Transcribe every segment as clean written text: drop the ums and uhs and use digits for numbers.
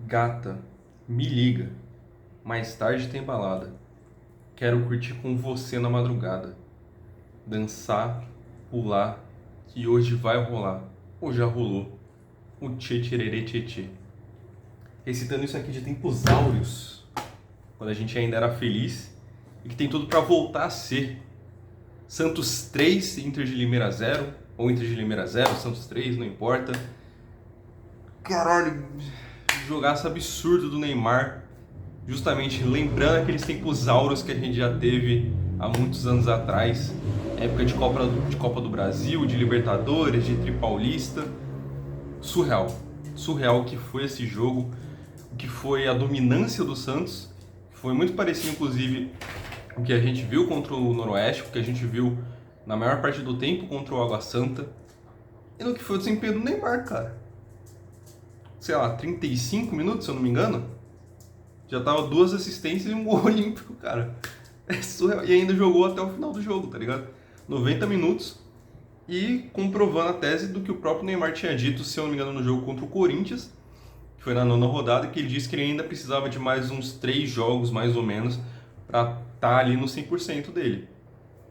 Gata, me liga. Mais tarde tem balada. Quero curtir com você na madrugada. Dançar, pular, que hoje vai rolar. Ou já rolou. O tchê tchererê tchê tchê. Recitando isso aqui de tempos áureos, quando a gente ainda era feliz e que tem tudo pra voltar a ser. Santos 3, Inter de Limeira 0, ou Inter de Limeira 0, Santos 3, não importa. Caralho, jogaço absurdo do Neymar, justamente lembrando aqueles tempos áureos que a gente já teve há muitos anos atrás, época de Copa do Brasil, de Libertadores, de Tripaulista. Surreal, surreal o que foi esse jogo, o que foi a dominância do Santos, foi muito parecido inclusive o que a gente viu contra o Noroeste, o que a gente viu na maior parte do tempo contra o Água Santa, e no que foi o desempenho do Neymar, cara. Sei lá, 35 minutos, se eu não me engano, já tava 2 assistências e um gol olímpico, cara. É surreal. E ainda jogou até o final do jogo, tá ligado? 90 minutos e comprovando a tese do que o próprio Neymar tinha dito, se eu não me engano, no jogo contra o Corinthians, que foi na nona rodada, que ele disse que ele ainda precisava de mais uns 3 jogos, mais ou menos, pra estar ali no 100% dele.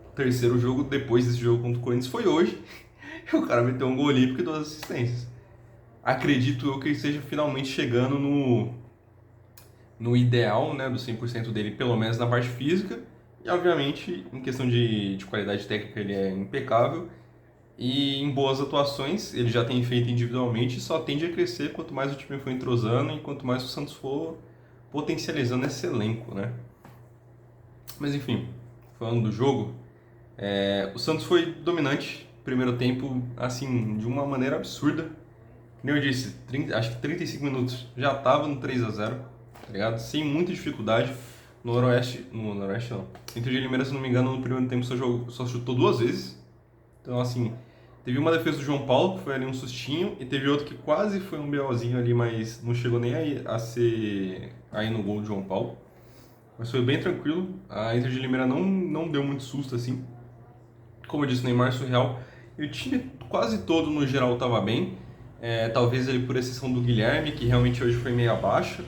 O terceiro jogo depois desse jogo contra o Corinthians foi hoje, e o cara meteu um gol olímpico e 2 assistências. Acredito eu que ele esteja finalmente chegando no ideal, né, do 100% dele, pelo menos na parte física, e obviamente em questão de qualidade técnica ele é impecável, e em boas atuações ele já tem feito individualmente, só tende a crescer quanto mais o time for entrosando e quanto mais o Santos for potencializando esse elenco, né? Mas enfim, falando do jogo, o Santos foi dominante, primeiro tempo, assim, de uma maneira absurda. Como eu disse, acho que 35 minutos já estava no 3-0, tá ligado? Sem muita dificuldade. No Noroeste não. Inter de Limeira, se não me engano, no primeiro tempo só chutou 2 vezes. Então, assim, teve uma defesa do João Paulo, que foi ali um sustinho, e teve outro que quase foi um BOzinho ali, mas não chegou nem a ser aí no gol do João Paulo. Mas foi bem tranquilo. A Inter de Limeira não deu muito susto, assim. Como eu disse, o Neymar surreal. E o time quase todo, no geral, estava bem. Talvez ele por exceção do Guilherme, que realmente hoje foi meio abaixo.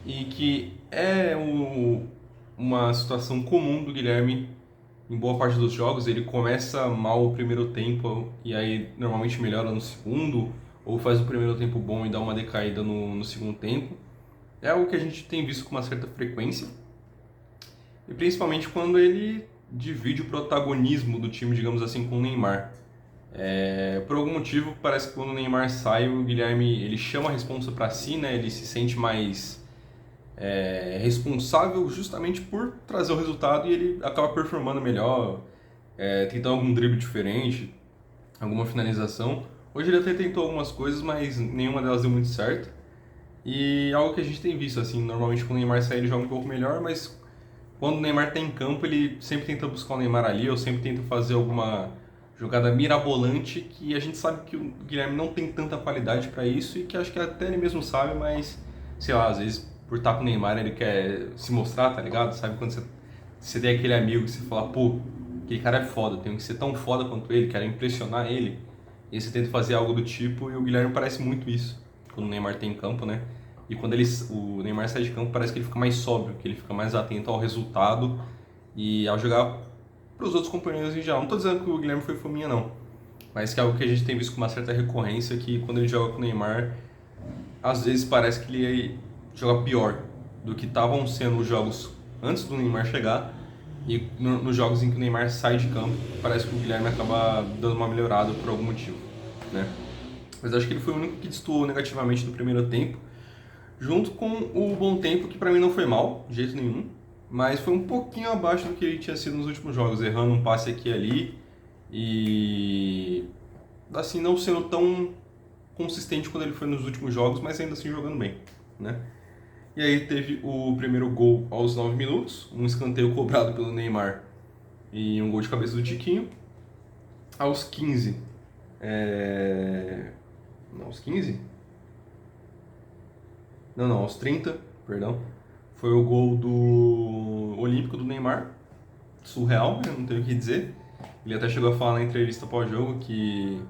E que é uma situação comum do Guilherme em boa parte dos jogos. Ele começa mal o primeiro tempo e aí normalmente melhora no segundo. Ou faz o primeiro tempo bom e dá uma decaída no segundo tempo. É algo que a gente tem visto com uma certa frequência. E principalmente quando ele divide o protagonismo do time, digamos assim, com o Neymar. Por algum motivo, parece que quando o Neymar sai, o Guilherme ele chama a responsa para si, né? Ele se sente mais responsável justamente por trazer o resultado e ele acaba performando melhor, tentando algum drible diferente, alguma finalização. Hoje ele até tentou algumas coisas, mas nenhuma delas deu muito certo. E algo que a gente tem visto, assim, normalmente quando o Neymar sai ele joga um pouco melhor, mas quando o Neymar está em campo, ele sempre tenta buscar o Neymar ali, ou sempre tenta fazer alguma jogada mirabolante que a gente sabe que o Guilherme não tem tanta qualidade para isso e que acho que até ele mesmo sabe, mas sei lá, às vezes por estar com o Neymar ele quer se mostrar, tá ligado? Sabe quando você tem aquele amigo que você fala, pô, aquele cara é foda, tenho que ser tão foda quanto ele, quero impressionar ele. E você tenta fazer algo do tipo e o Guilherme parece muito isso quando o Neymar tem em campo, né? E quando o Neymar sai de campo, parece que ele fica mais sóbrio, que ele fica mais atento ao resultado e ao jogar para os outros companheiros em geral. Não estou dizendo que o Guilherme foi fominha, não. Mas que é algo que a gente tem visto com uma certa recorrência, que quando ele joga com o Neymar, às vezes parece que ele joga pior do que estavam sendo os jogos antes do Neymar chegar. E nos jogos em que o Neymar sai de campo, parece que o Guilherme acaba dando uma melhorada por algum motivo, né? Mas acho que ele foi o único que destoou negativamente no primeiro tempo, junto com o bom tempo, que para mim não foi mal, de jeito nenhum, mas foi um pouquinho abaixo do que ele tinha sido nos últimos jogos, errando um passe aqui e ali e assim não sendo tão consistente quando ele foi nos últimos jogos, mas ainda assim jogando bem, né? E aí teve o primeiro gol aos 9 minutos, um escanteio cobrado pelo Neymar e um gol de cabeça do Tiquinho. Aos 15, não, aos 15? Não, aos 30, perdão. Foi o gol do Olímpico do Neymar. Surreal, eu não tenho o que dizer. Ele até chegou a falar na entrevista pós-jogo que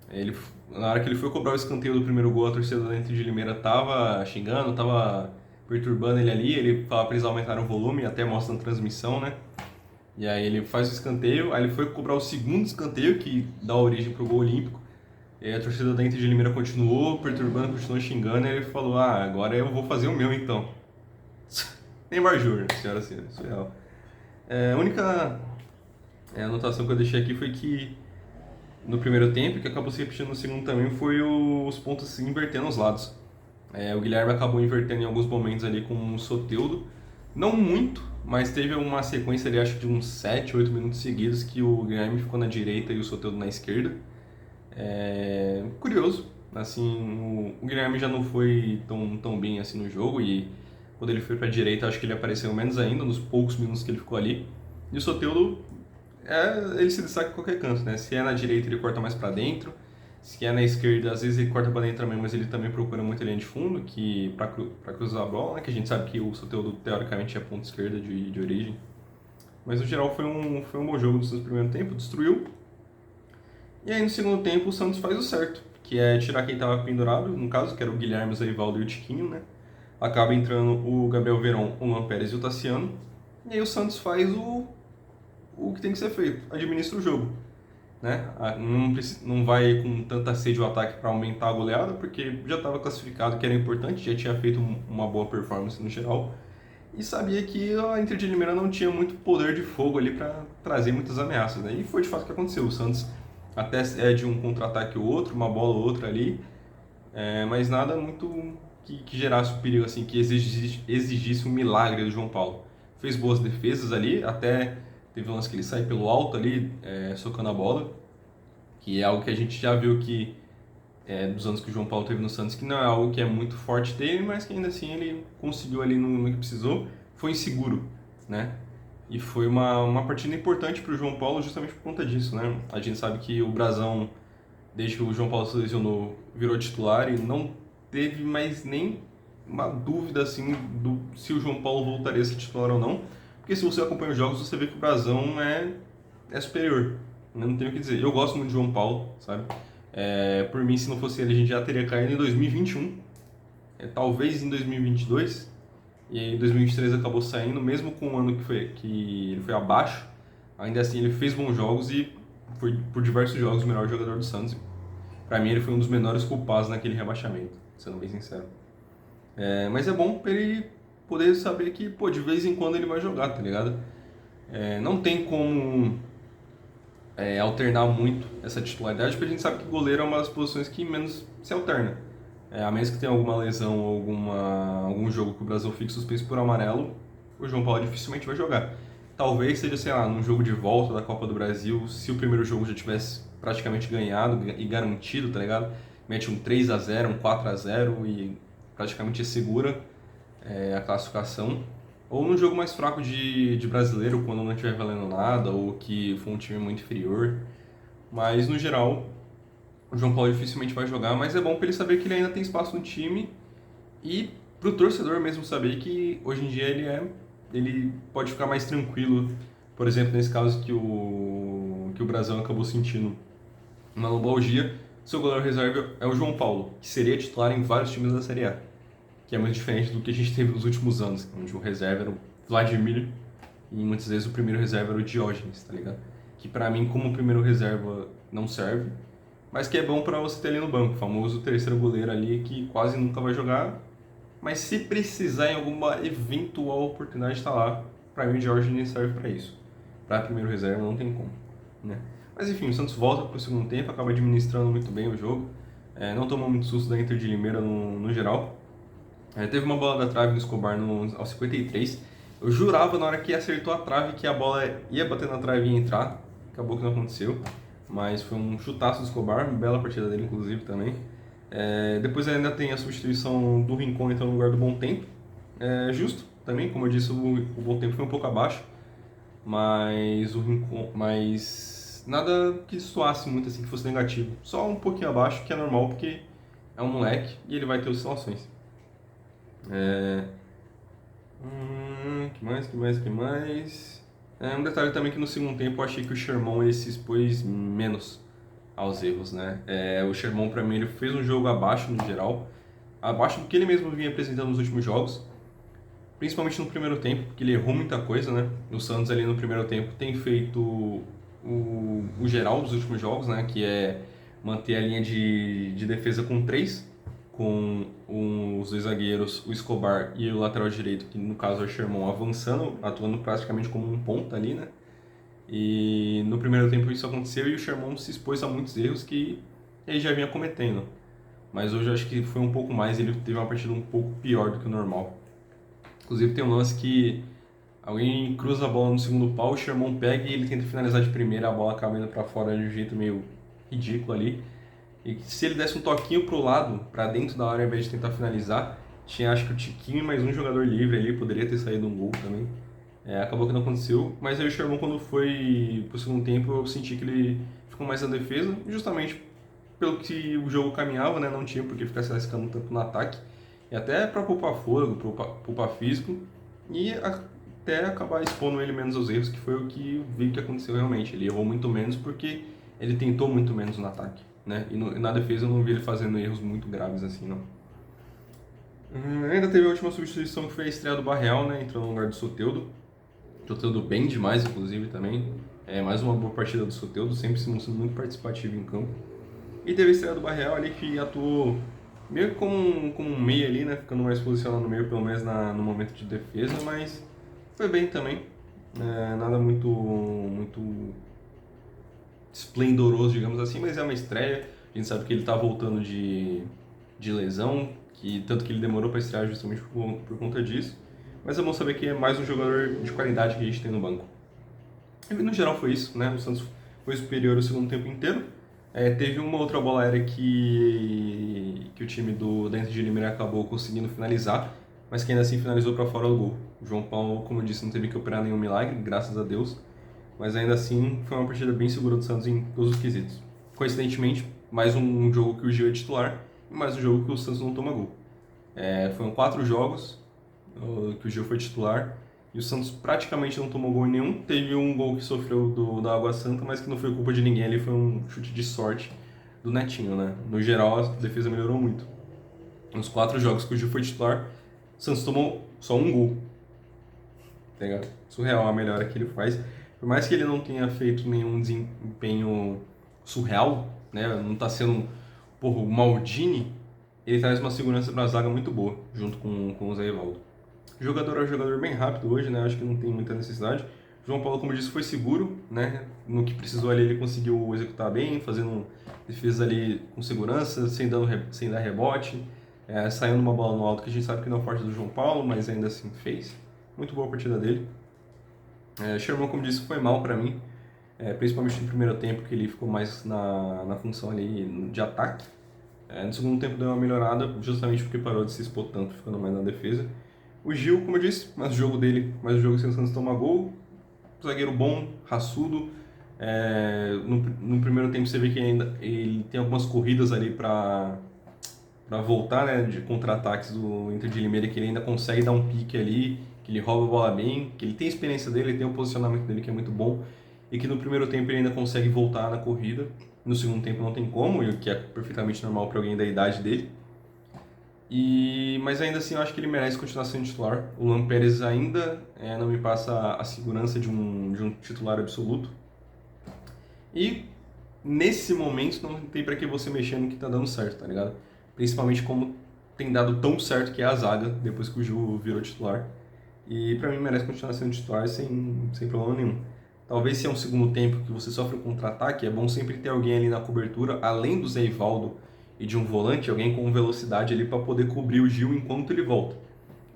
ele Na hora que ele foi cobrar o escanteio do primeiro gol, a torcida dentro de Limeira tava xingando, tava perturbando ele ali, ele falava pra eles aumentarem o volume, até mostra na transmissão, né? E aí ele faz o escanteio, aí ele foi cobrar o segundo escanteio, que dá origem pro gol olímpico, e aí a torcida dentro de Limeira continuou perturbando, continuou xingando, e ele falou, agora eu vou fazer o meu então. Neymar Júnior, senhora, surreal. A única anotação que eu deixei aqui foi que no primeiro tempo, que acabou se repetindo no segundo também, foi os pontos se invertendo os lados. O Guilherme acabou invertendo em alguns momentos ali com o Soteldo, não muito, mas teve uma sequência ali, acho que de uns 7, 8 minutos seguidos, que o Guilherme ficou na direita e o Soteldo na esquerda. Curioso, assim, o Guilherme já não foi tão bem assim no jogo, e quando ele foi para a direita, acho que ele apareceu menos ainda, nos poucos minutos que ele ficou ali. E o Soteldo, ele se destaca em qualquer canto, né? Se é na direita, ele corta mais para dentro. Se é na esquerda, às vezes ele corta para dentro também, mas ele também procura muito a linha de fundo, que para cruzar a bola, né? Que a gente sabe que o Soteldo, teoricamente, é ponta esquerda de origem. Mas, no geral, foi um bom jogo no primeiro tempo, destruiu. E aí, no segundo tempo, o Santos faz o certo, que é tirar quem estava pendurado, no caso, que era o Guilherme, o Zerivaldo e o Tiquinho, né? Acaba entrando o Gabriel Veron, o Luan Pérez e o Tassiano. E aí o Santos faz o que tem que ser feito, administra o jogo. Né? Não vai com tanta sede ao ataque para aumentar a goleada, porque já estava classificado, que era importante, já tinha feito uma boa performance no geral. E sabia que a Inter de Limeira não tinha muito poder de fogo ali para trazer muitas ameaças. Né? E foi de fato o que aconteceu. O Santos até é de um contra-ataque ou outro, uma bola ou outra ali, mas nada muito que gerasse o perigo, assim, que exigisse um milagre do João Paulo. Fez boas defesas ali, até teve um lance que ele sai pelo alto ali, socando a bola, que é algo que a gente já viu que dos anos que o João Paulo teve no Santos, que não é algo que é muito forte dele, mas que ainda assim ele conseguiu ali no que precisou. Foi inseguro, né? E foi uma partida importante para o João Paulo justamente por conta disso, né? A gente sabe que o Brasão, desde que o João Paulo se lesionou, virou titular e não teve mais nem uma dúvida assim se o João Paulo voltaria a ser titular ou não. Porque se você acompanha os jogos, você vê que o Brasão é superior. Não tenho o que dizer. Eu gosto muito de João Paulo, sabe? Por mim, se não fosse ele, a gente já teria caído em 2021. Talvez em 2022. E aí, em 2023 acabou saindo, mesmo com o ano que ele foi abaixo. Ainda assim, ele fez bons jogos e foi por diversos jogos o melhor jogador do Santos. Pra mim, ele foi um dos menores culpados naquele rebaixamento, sendo bem sincero. Mas é bom pra ele poder saber que, pô, de vez em quando ele vai jogar, tá ligado? Não tem como alternar muito essa titularidade, porque a gente sabe que goleiro é uma das posições que menos se alterna. A menos que tenha alguma lesão ou algum jogo que o Brasil fique suspenso por amarelo, o João Paulo dificilmente vai jogar. Talvez seja, sei lá, num jogo de volta da Copa do Brasil, se o primeiro jogo já tivesse praticamente ganhado e garantido, tá ligado? Mete um 3-0, um 4-0 e praticamente segura a classificação. Ou num jogo mais fraco de brasileiro, quando não estiver valendo nada, ou que for um time muito inferior. Mas, no geral, o João Paulo dificilmente vai jogar, mas é bom para ele saber que ele ainda tem espaço no time e para o torcedor mesmo saber que hoje em dia ele pode ficar mais tranquilo. Por exemplo, nesse caso que o Brasil acabou sentindo uma lombalgia, seu goleiro reserva é o João Paulo, que seria titular em vários times da Série A, que é muito diferente do que a gente teve nos últimos anos, onde o reserva era o Vladimir e muitas vezes o primeiro reserva era o Diógenes, tá ligado? Que pra mim, como primeiro reserva, não serve, mas que é bom pra você ter ali no banco, o famoso terceiro goleiro ali que quase nunca vai jogar, mas se precisar em alguma eventual oportunidade de estar lá, pra mim o Diógenes serve pra isso. Pra primeiro reserva não tem como, né? Mas enfim, o Santos volta pro segundo tempo, acaba administrando muito bem o jogo, não tomou muito susto da Inter de Limeira no geral. Teve uma bola da trave no Escobar aos 53. Eu jurava na hora que acertou a trave que a bola ia bater na trave e ia entrar. Acabou que não aconteceu. Mas foi um chutaço do Escobar, uma bela partida dele inclusive também. Depois ainda tem a substituição do Rincon entrando no lugar do Bom Tempo. Justo também, como eu disse, o Bom Tempo foi um pouco abaixo. Mas o Rincon. Mas nada que soasse muito assim, que fosse negativo. Só um pouquinho abaixo, que é normal, porque é um moleque e ele vai ter oscilações. Que mais? Um detalhe também que no segundo tempo eu achei que o Sherman ele se expôs menos. aos erros, né? O Sherman, para mim, ele fez um jogo abaixo no geral, abaixo do que ele mesmo vinha apresentando nos últimos jogos, principalmente no primeiro tempo, porque ele errou muita coisa, né? O Santos ali no primeiro tempo tem feito o geral dos últimos jogos, né? Que é manter a linha de defesa com três, com os dois zagueiros, o Escobar e o lateral direito, que no caso é o Sherman, avançando, atuando praticamente como um ponta ali, né? E no primeiro tempo isso aconteceu e o Sherman se expôs a muitos erros que ele já vinha cometendo. Mas hoje eu acho que foi um pouco mais, ele teve uma partida um pouco pior do que o normal. Inclusive tem um lance que alguém cruza a bola no segundo pau, o Sherman pega e ele tenta finalizar de primeira, a bola acaba indo pra fora de um jeito meio ridículo ali. E se ele desse um toquinho pro lado, pra dentro da área, ao invés de tentar finalizar, tinha acho que o Tiquinho e mais um jogador livre ali, poderia ter saído um gol também. Acabou que não aconteceu, mas aí o Sherman, quando foi pro segundo tempo, eu senti que ele ficou mais na defesa, justamente pelo que o jogo caminhava, né? Não tinha por que ficar se arriscando tanto no ataque, e até para poupar fôlego, poupar físico, e até acabar expondo ele menos aos erros, que foi o que vi que aconteceu realmente. Ele errou muito menos porque ele tentou muito menos no ataque, né? E na defesa eu não vi ele fazendo erros muito graves assim, não. Ainda teve a última substituição que foi a estreia do Barreal, né? Entrou no lugar do Soteldo. Soteldo bem demais, inclusive, também. Mais uma boa partida do Soteldo, sempre se mostrando muito participativo em campo. E teve a estreia do Barreal ali, que atuou meio que como um meio ali, né? Ficando mais posicionado no meio, pelo menos no momento de defesa, mas foi bem também. Nada muito esplendoroso, digamos assim, mas é uma estreia. A gente sabe que ele tá voltando de lesão, tanto que ele demorou para estrear justamente por conta disso. Mas é bom saber que é mais um jogador de qualidade que a gente tem no banco. E no geral foi isso, né? O Santos foi superior o segundo tempo inteiro. Teve uma outra bola aérea que o time da Inter de Limeira acabou conseguindo finalizar, mas que ainda assim finalizou para fora do gol. O João Paulo, como eu disse, não teve que operar nenhum milagre, graças a Deus. Mas ainda assim foi uma partida bem segura do Santos em todos os quesitos. Coincidentemente, mais um jogo que o Gil é titular e mais um jogo que o Santos não toma gol. Foram 4 jogos que o Gil foi titular e o Santos praticamente não tomou gol nenhum. Teve um gol que sofreu da Água Santa, mas que não foi culpa de ninguém, ali foi um chute de sorte do Netinho, né? No geral, a defesa melhorou muito. Nos 4 jogos que o Gil foi titular, o Santos tomou só um gol. Tá ligado? Surreal a melhora que ele faz. Por mais que ele não tenha feito nenhum desempenho surreal, né? Não tá sendo, porra, o Maldini, ele traz uma segurança para a zaga muito boa, junto com o Zé Evaldo. O jogador é um jogador bem rápido hoje, né? Acho que não tem muita necessidade. O João Paulo, como eu disse, foi seguro, né? No que precisou ali, ele conseguiu executar bem, fazendo defesa ali com segurança, sem dar rebote, saindo uma bola no alto, que a gente sabe que não é forte do João Paulo, mas ainda assim fez. Muito boa a partida dele. Sherman, como disse, foi mal para mim, principalmente no primeiro tempo, que ele ficou mais na função ali de ataque. No segundo tempo deu uma melhorada, justamente porque parou de se expor tanto, ficando mais na defesa. O Gil, como eu disse, mais o jogo dele, mais o jogo sem o Santos tomar gol. Zagueiro bom, raçudo. No primeiro tempo você vê que ele tem algumas corridas ali para voltar, né, de contra-ataques do Inter de Limeira, que ele ainda consegue dar um pique ali, que ele rouba a bola bem, que ele tem a experiência dele, ele tem o posicionamento dele que é muito bom, e que no primeiro tempo ele ainda consegue voltar na corrida. No segundo tempo não tem como, o que é perfeitamente normal para alguém da idade dele. Mas ainda assim eu acho que ele merece continuar sendo titular. O Luan Pérez ainda não me passa a segurança de um titular absoluto. E nesse momento não tem para que você mexer no que tá dando certo, tá ligado? Principalmente como tem dado tão certo que é a zaga, depois que o Gil virou titular. E pra mim merece continuar sendo titular sem problema nenhum. Talvez se é um segundo tempo que você sofre um contra-ataque, é bom sempre ter alguém ali na cobertura, além do Zé Ivaldo e de um volante, alguém com velocidade ali para poder cobrir o Gil enquanto ele volta.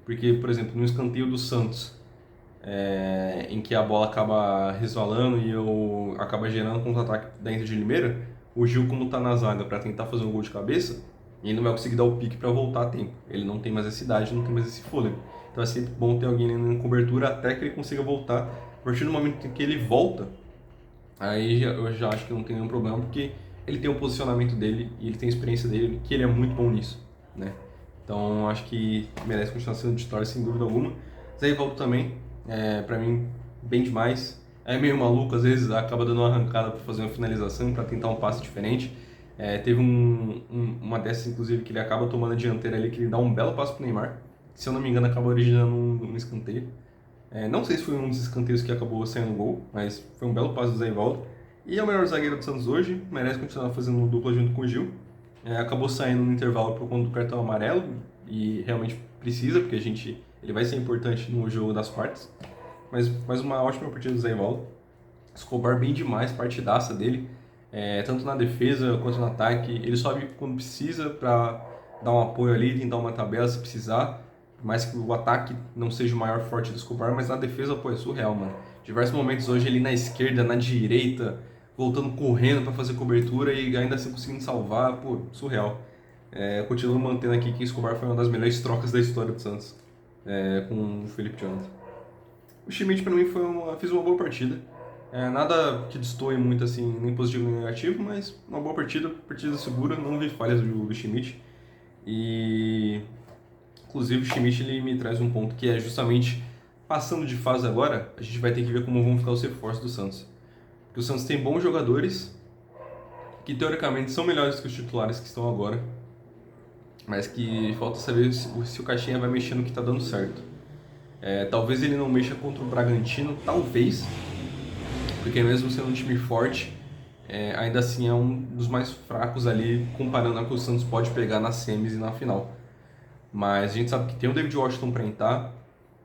Porque, por exemplo, no escanteio do Santos, em que a bola acaba resvalando e acaba gerando um contra-ataque da Inter de Limeira, o Gil, como tá na zaga para tentar fazer um gol de cabeça, ele não vai conseguir dar o pique para voltar a tempo. Ele não tem mais essa idade, não tem mais esse fôlego. Então é sempre bom ter alguém na cobertura até que ele consiga voltar. A partir do momento que ele volta, aí eu já acho que não tem nenhum problema, porque ele tem o posicionamento dele e ele tem a experiência dele, que ele é muito bom nisso, né? Então acho que merece continuar sendo titular sem dúvida alguma. Zé Ivaldo também, pra mim, bem demais. é meio maluco, às vezes acaba dando uma arrancada para fazer uma finalização, para tentar um passe diferente. Teve uma dessas, inclusive, que ele acaba tomando a dianteira ali, que ele dá um belo passe pro Neymar, que, se eu não me engano, acaba originando um escanteio. Não sei se foi um dos escanteios que acabou saindo gol, mas foi um belo passe do Zé Ivaldo. E é o melhor zagueiro do Santos hoje, merece continuar fazendo dupla junto com o Gil. Acabou saindo no intervalo por conta do cartão amarelo, e realmente precisa, porque ele vai ser importante no jogo das quartas. Mas mais uma ótima partida do Zé Ivaldo. Escobar bem demais, partidaça dele, tanto na defesa quanto no ataque. Ele sobe quando precisa para dar um apoio ali, tentar uma tabela se precisar. Por mais que o ataque não seja o maior forte do Escobar, mas na defesa, pô, é surreal, mano. Diversos momentos hoje ele na esquerda, na direita, voltando correndo para fazer cobertura e ainda assim conseguindo salvar, pô, surreal. Continuo mantendo aqui que Escobar foi uma das melhores trocas da história do Santos, com o Felipe Jonathan. O Schmidt para mim fez uma boa partida. Nada que destoe muito assim, nem positivo nem negativo, mas uma boa partida segura, não vi falhas do Schmidt. E inclusive o Schmidt ele me traz um ponto que é justamente passando de fase agora, a gente vai ter que ver como vão ficar os reforços do Santos. Porque o Santos tem bons jogadores que teoricamente são melhores que os titulares que estão agora, mas que falta saber se o Caixinha vai mexer no que está dando certo. Talvez ele não mexa contra o Bragantino, talvez, porque mesmo sendo um time forte, ainda assim é um dos mais fracos ali, comparando ao que o Santos pode pegar nas semis e na final. Mas a gente sabe que tem o David Washington para entrar,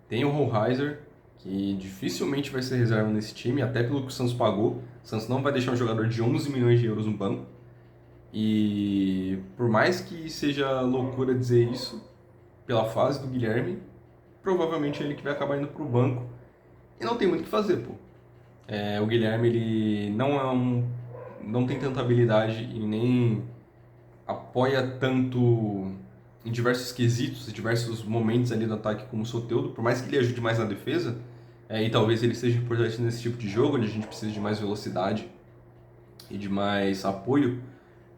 tem o Rollheiser, que dificilmente vai ser reserva nesse time, até pelo que o Santos pagou. O Santos não vai deixar um jogador de 11 milhões de euros no banco. E por mais que seja loucura dizer isso, pela fase do Guilherme, provavelmente é ele que vai acabar indo para o banco. E não tem muito o que fazer, pô. O Guilherme ele não tem tanta habilidade e nem apoia tanto em diversos quesitos, em diversos momentos ali do ataque como o Soteldo, por mais que ele ajude mais na defesa, e talvez ele seja importante nesse tipo de jogo, onde a gente precisa de mais velocidade e de mais apoio,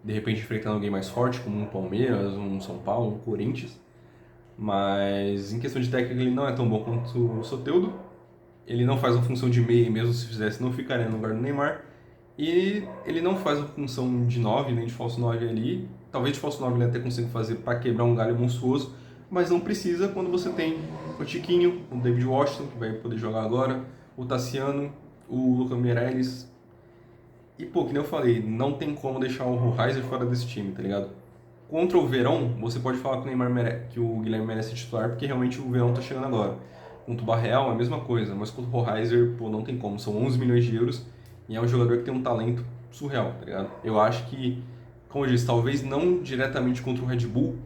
de repente enfrentando alguém mais forte, como um Palmeiras, um São Paulo, um Corinthians. Mas em questão de técnica ele não é tão bom quanto o Soteldo. Ele não faz a função de meia, e mesmo se fizesse não ficaria no lugar do Neymar. E ele não faz a função de 9, nem de falso 9 ali. Talvez de falso 9 ele até consiga fazer para quebrar um galho monstruoso, mas não precisa quando você tem o Tiquinho, o David Washington, que vai poder jogar agora, o Tassiano, o Lucas Meirelles. E, pô, que nem eu falei, não tem como deixar o Rollheiser fora desse time, tá ligado? Contra o Verón, você pode falar que o que o Guilherme merece titular, porque realmente o Verón tá chegando agora. Contra o Barreal é a mesma coisa, mas contra o Rollheiser, pô, não tem como. São 11 milhões de euros e é um jogador que tem um talento surreal, tá ligado? Eu acho que, como eu disse, talvez não diretamente contra o Red Bull,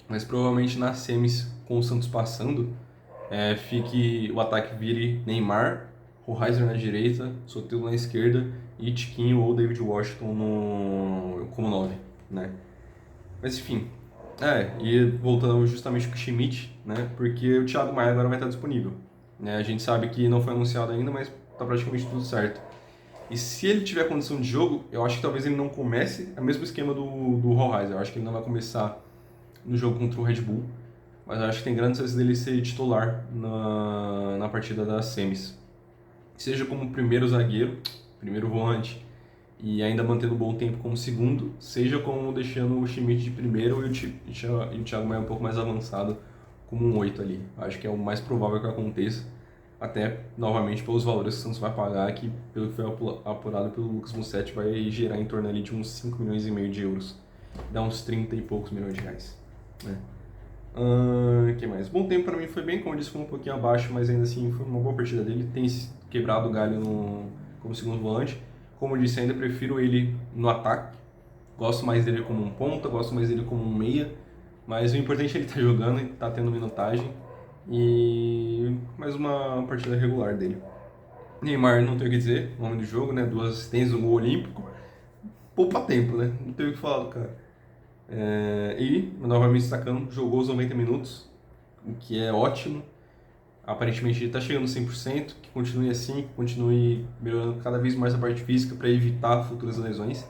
mas provavelmente nas semis, com o Santos passando, o ataque vire Neymar, Rollheiser na direita, Soteldo na esquerda e Tiquinho ou David Washington como 9, né? Mas enfim, e voltando justamente com o Schmidt, né? Porque o Thiago Maia agora vai estar disponível, né? A gente sabe que não foi anunciado ainda, mas tá praticamente tudo certo. E se ele tiver condição de jogo, eu acho que talvez ele não comece, é o mesmo esquema do Rollheiser. Eu acho que ele não vai começar no jogo contra o Red Bull, mas eu acho que tem grandes chances dele ser titular na partida das semis. Seja como primeiro zagueiro, primeiro volante, e ainda mantendo um bom tempo como segundo, seja como deixando o Schmidt de primeiro e o Thiago Maia um pouco mais avançado como um 8 ali. Acho que é o mais provável que aconteça, até novamente pelos valores que o Santos vai pagar, que pelo que foi apurado pelo Lucas Mussetti vai gerar em torno ali de uns 5 milhões e meio de euros, dá uns 30 e poucos milhões de reais, né? Que mais? Bom tempo para mim foi bem, como eu disse, foi um pouquinho abaixo, mas ainda assim foi uma boa partida dele. Tem quebrado o galho como segundo volante. Como eu disse, ainda prefiro ele no ataque. Gosto mais dele como um ponta, gosto mais dele como um meia. Mas o importante é ele estar jogando e estar tendo minutagem. E mais uma partida regular dele. Neymar, não tenho o que dizer, nome do jogo, né? 2 assistências, um gol olímpico. Poupa tempo, né? Não tenho o que falar do cara. E, novamente destacando, jogou os 90 minutos, o que é ótimo. Aparentemente ele está chegando 100%, que continue assim, que continue melhorando cada vez mais a parte física para evitar futuras lesões.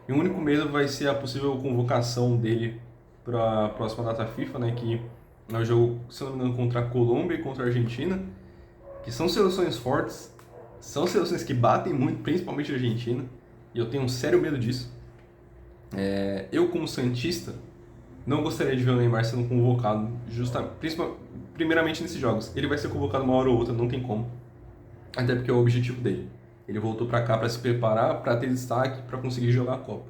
E o único medo vai ser a possível convocação dele para a próxima data FIFA, né, que é o jogo, se não me engano, contra a Colômbia e contra a Argentina, que são seleções fortes, São seleções que batem muito, principalmente a Argentina, e eu tenho um sério medo disso. Eu, como santista, não gostaria de ver o Neymar sendo convocado, primeiramente nesses jogos. Ele vai ser convocado uma hora ou outra, não tem como. Até porque é o objetivo dele. Ele voltou para cá para se preparar, para ter destaque, para conseguir jogar a Copa.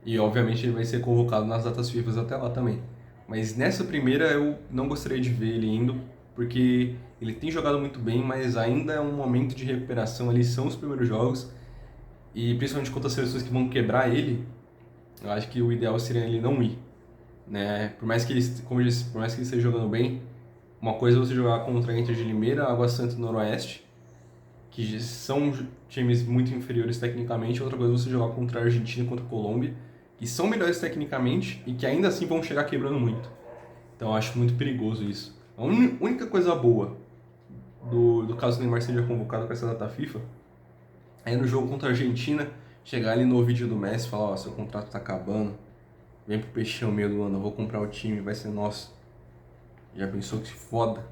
E obviamente ele vai ser convocado nas datas FIFA até lá também. Mas nessa primeira eu não gostaria de ver ele indo, porque ele tem jogado muito bem, mas ainda é um momento de recuperação ali, são os primeiros jogos. E principalmente contra as seleções que vão quebrar ele, eu acho que o ideal seria ele não ir. Né? Por mais que ele, como eu disse, por mais que ele esteja jogando bem, uma coisa é você jogar contra a Inter de Limeira, Água Santa e Noroeste, que são times muito inferiores tecnicamente, outra coisa é você jogar contra a Argentina e contra a Colômbia, que são melhores tecnicamente e que ainda assim vão chegar quebrando muito. Então eu acho muito perigoso isso. A única coisa boa do caso do Neymar seja convocado com essa data FIFA é no jogo contra a Argentina, chegar ali no vídeo do Messi e falar, ó, seu contrato tá acabando, vem pro peixão meio do ano, eu vou comprar o time, vai ser nosso. Já pensou que se foda?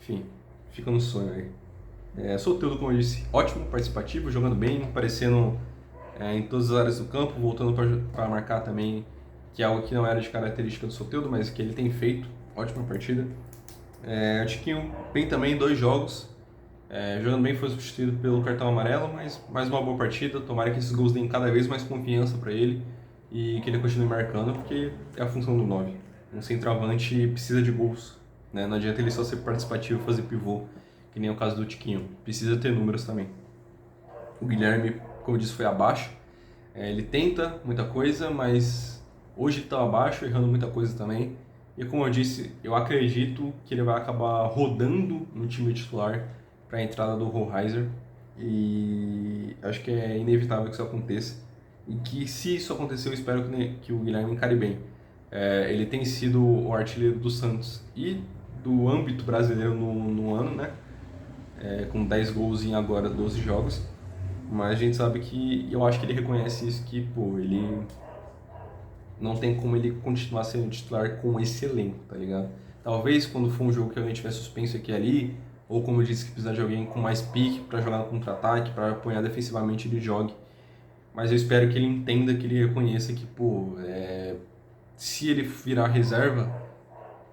Enfim, fica no sonho aí. Soteldo, como eu disse, ótimo, participativo, jogando bem, aparecendo em todas as áreas do campo, voltando para marcar também, que é algo que não era de característica do Soteldo, mas que ele tem feito, ótima partida. O Tiquinho bem também, 2 jogos, jogando bem, foi substituído pelo cartão amarelo, mas mais uma boa partida, tomara que esses gols deem cada vez mais confiança para ele e que ele continue marcando, porque é a função do 9. Um centroavante precisa de gols, né? Não adianta ele só ser participativo e fazer pivô, que nem o caso do Tiquinho. Precisa ter números também. O Guilherme, como eu disse, foi abaixo. Ele tenta muita coisa, mas hoje está abaixo, errando muita coisa também. E como eu disse, eu acredito que ele vai acabar rodando no time titular para a entrada do Rollheiser. E acho que é inevitável que isso aconteça. E que se isso acontecer, eu espero que o Guilherme encare bem. Ele tem sido o artilheiro do Santos e do âmbito brasileiro no ano, né? Com 10 gols em agora 12 jogos. Mas a gente sabe que, eu acho que ele reconhece isso, que pô, ele não tem como ele continuar sendo titular com esse elenco, tá ligado? Talvez quando for um jogo que alguém tiver suspenso aqui e ali, ou como eu disse, que precisar de alguém com mais pique para jogar no contra-ataque, para apoiar defensivamente, ele jogue. Mas eu espero que ele entenda, que ele reconheça que, pô, se ele virar reserva,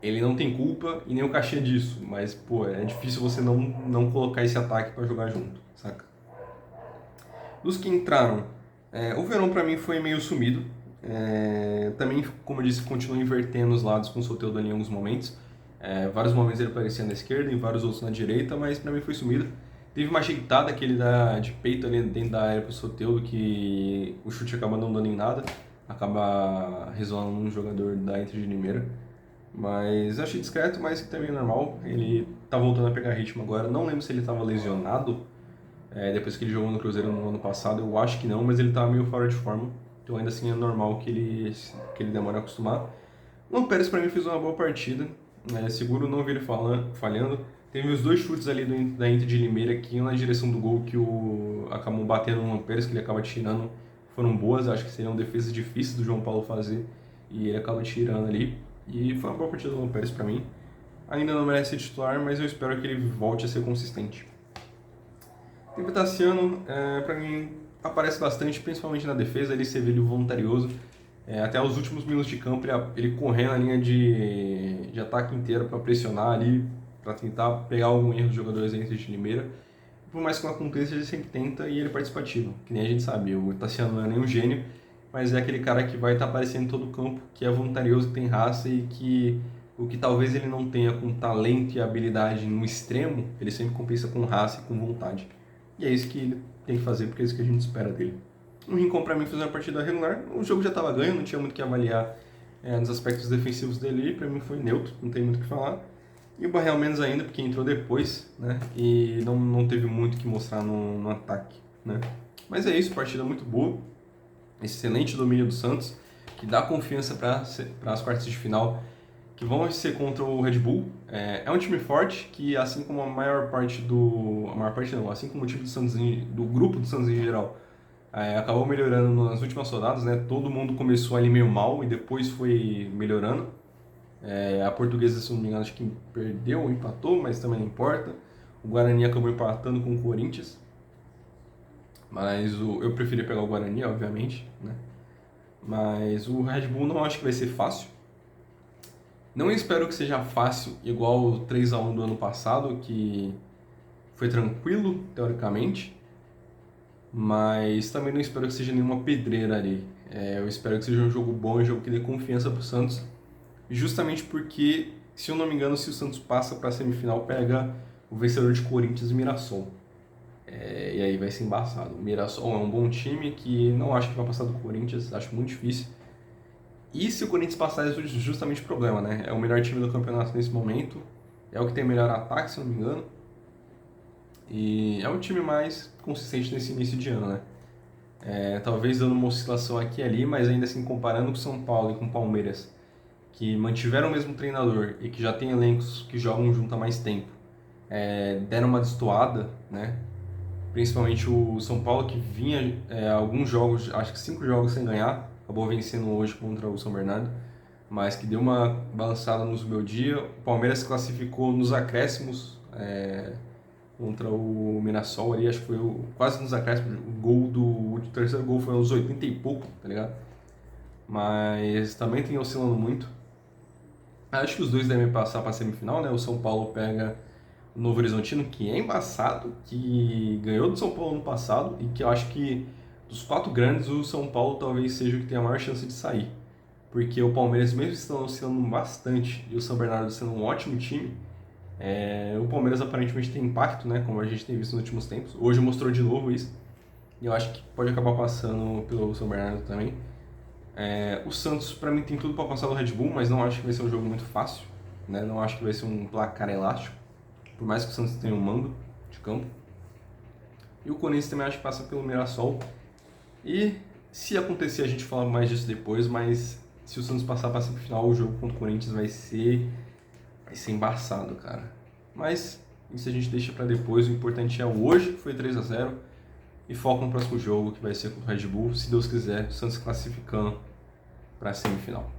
ele não tem culpa e nem o cachê disso. Mas, pô, é difícil você não colocar esse ataque para jogar junto, saca? Dos que entraram, o Verón pra mim foi meio sumido. Também, como eu disse, continua invertendo os lados com o Soteldo ali em alguns momentos. Vários momentos ele aparecia na esquerda, em vários outros na direita, mas pra mim foi sumido. Teve uma ajeitada que ele dá de peito ali dentro da área pro Soteldo, que o chute acaba não dando em nada, acaba resvalando um jogador da Inter de Limeira. Mas eu achei discreto, mas que também é normal. Ele tá voltando a pegar ritmo agora. Não lembro se ele estava lesionado depois que ele jogou no Cruzeiro no ano passado. Eu acho que não, mas ele tá meio fora de forma. Então ainda assim é normal que ele demore a acostumar. O Pérez para mim fez uma boa partida. Seguro não vi ele falhando. Teve os 2 chutes ali da Inter de Limeira que iam na direção do gol, que acabou batendo no Pérez, que ele acaba tirando. Foram boas, acho que seriam defesas difíceis do João Paulo fazer. E ele acaba tirando ali. E foi uma boa partida do Pérez para mim. Ainda não merece ser titular, mas eu espero que ele volte a ser consistente. O Tassiano, para mim, aparece bastante, principalmente na defesa. Ele se vê ele voluntarioso. Até os últimos minutos de campo, ele correndo a linha de ataque inteira para pressionar ali, para tentar pegar algum erro dos jogadores da Inter de Limeira. Por mais que não aconteça, ele sempre tenta e ele é participativo. Que nem a gente sabe, o Tassiano não é nenhum gênio, mas é aquele cara que vai estar aparecendo em todo o campo, que é voluntarioso, que tem raça e que o que talvez ele não tenha com talento e habilidade no extremo, ele sempre compensa com raça e com vontade. E é isso que ele tem que fazer, porque é isso que a gente espera dele. O Rincon, para mim, fez uma partida regular. O jogo já estava ganho, não tinha muito o que avaliar nos aspectos defensivos dele. Para mim foi neutro, não tem muito o que falar. E o Barreal menos ainda, porque entrou depois, né? E não teve muito o que mostrar no ataque, né? Mas é isso, partida muito boa. Excelente domínio do Santos, que dá confiança para as quartas de final, que vão ser contra o Red Bull. É um time forte, que assim como assim como o time do Santos, do grupo do Santos em geral, acabou melhorando nas últimas rodadas, né? Todo mundo começou ali meio mal e depois foi melhorando. A Portuguesa, se não me engano, acho que perdeu ou empatou, mas também não importa. O Guarani acabou empatando com o Corinthians, mas eu preferi pegar o Guarani, obviamente, né? Mas o Red Bull não acho que vai ser fácil. Não espero que seja fácil, igual o 3-1 do ano passado, que foi tranquilo, teoricamente, mas também não espero que seja nenhuma pedreira ali. Eu espero que seja um jogo bom, um jogo que dê confiança para o Santos, justamente porque, se eu não me engano, se o Santos passa para a semifinal, pega o vencedor de Corinthians e Mirassol. E aí vai ser embaçado. O Mirassol é um bom time que não acho que vai passar do Corinthians, acho muito difícil. E se o Corinthians passar, é justamente o problema, né? É o melhor time do campeonato nesse momento, é o que tem melhor ataque, se eu não me engano, e é o time mais consistente nesse início de ano, né? Talvez dando uma oscilação aqui e ali, mas ainda assim, comparando com São Paulo e com Palmeiras, que mantiveram o mesmo treinador e que já tem elencos que jogam junto há mais tempo, deram uma destoada, né? Principalmente o São Paulo, que vinha alguns jogos, acho que 5 jogos sem ganhar, acabou vencendo hoje contra o São Bernardo, mas que deu uma balançada no meu dia. O Palmeiras classificou nos acréscimos contra o Mirassol ali, acho que foi quase nos acréscimos. O terceiro gol foi aos 80 e pouco, tá ligado? Mas também tem oscilando muito. Acho que os dois devem passar para a semifinal, né? O São Paulo pega o Novo Horizontino, que é embaçado, que ganhou do São Paulo no passado e que eu acho que dos 4 grandes, o São Paulo talvez seja o que tem a maior chance de sair. Porque o Palmeiras, mesmo estando oscilando bastante e o São Bernardo sendo um ótimo time, o Palmeiras aparentemente tem impacto, né? Como a gente tem visto nos últimos tempos. Hoje mostrou de novo isso. E eu acho que pode acabar passando pelo São Bernardo também. O Santos, para mim, tem tudo para passar do Red Bull, mas não acho que vai ser um jogo muito fácil, né? Não acho que vai ser um placar elástico, por mais que o Santos tenha um mando de campo. E o Corinthians também acho que passa pelo Mirassol. E se acontecer, a gente fala mais disso depois, mas se o Santos passar para a semifinal, o jogo contra o Corinthians vai ser embaçado, cara. Mas isso a gente deixa para depois. O importante é o hoje, que foi 3-0, e foca no próximo jogo, que vai ser contra o Red Bull, se Deus quiser, o Santos classificando para a semifinal.